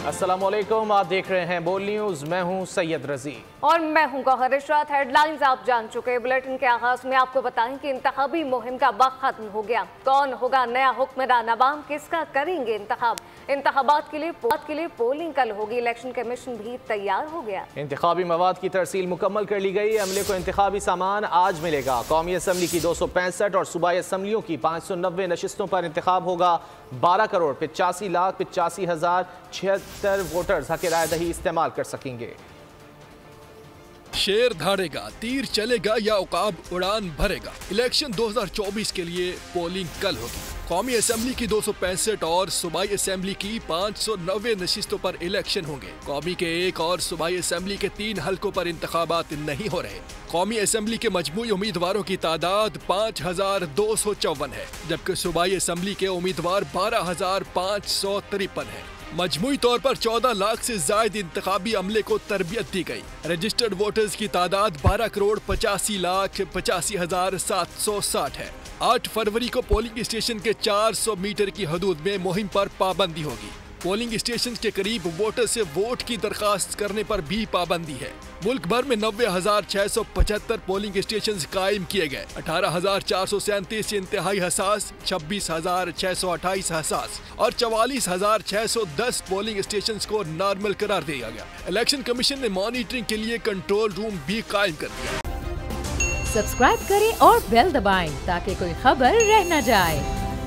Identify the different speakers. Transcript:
Speaker 1: अस्सलामुअलैकुम, आप देख रहे हैं बोल न्यूज। मैं हूं सैयद रजी
Speaker 2: और मैं हूं गौहर इशरात। हेडलाइंस आप जान चुके। बुलेटिन के आगाज में आपको बताएं कि इंतखाबी मुहिम का वक्त खत्म हो गया। कौन होगा नया हुक्मरान, अवाम किसका करेंगे इंतखाब। इंतखाबात के लिए पोलिंग कल होगी। इलेक्शन कमीशन भी तैयार हो गया।
Speaker 1: इंतखाबी मवाद की तरसील मुकम्मल कर ली गई। अमले को इंतखाबी सामान आज मिलेगा। कौमी असम्बली की 265 और सूबाई असम्बलियों की 590 नशिस्तों पर इंतखाब होगा। 12,85,85,076 वोटर्स हक राय दही इस्तेमाल कर सकेंगे।
Speaker 3: शेर धाड़ेगा, तीर चलेगा या उकाब उड़ान भरेगा। इलेक्शन 2024 के लिए पोलिंग कल होगी। कौमी असेंबली की 265 और सूबाई असेंबली की 590 नशिस्तों पर इलेक्शन होंगे। कौमी के 1 और सूबाई असेंबली के 3 हलकों पर इंतखाबात नहीं हो रहे। कौमी असेंबली के मजमूई उम्मीदवारों की तादाद 5254 है, जबकि सूबाई असेंबली के उम्मीदवार 12,553 है। मजमूई तौर पर 14 लाख से ज्यादा इंतखाबी अमले को तरबियत दी गई। रजिस्टर्ड वोटर्स की तादाद 12,85,85,760 है। 8 फरवरी को पोलिंग स्टेशन के 400 मीटर की हदूद में मुहिम पर पाबंदी होगी। पोलिंग स्टेशन के करीब वोटर से वोट की दरखास्त करने पर भी पाबंदी है। मुल्क भर में 90,675 पोलिंग स्टेशन कायम किए गए। 18,437 इंतहाई हसास, 26,628 हसास और 44,610 पोलिंग स्टेशन को नॉर्मल करार दिया गया। इलेक्शन कमीशन ने मॉनिटरिंग के लिए कंट्रोल रूम भी कायम कर दिया।
Speaker 4: सब्सक्राइब करें और बेल दबाएं ताकि कोई खबर रह न जाए।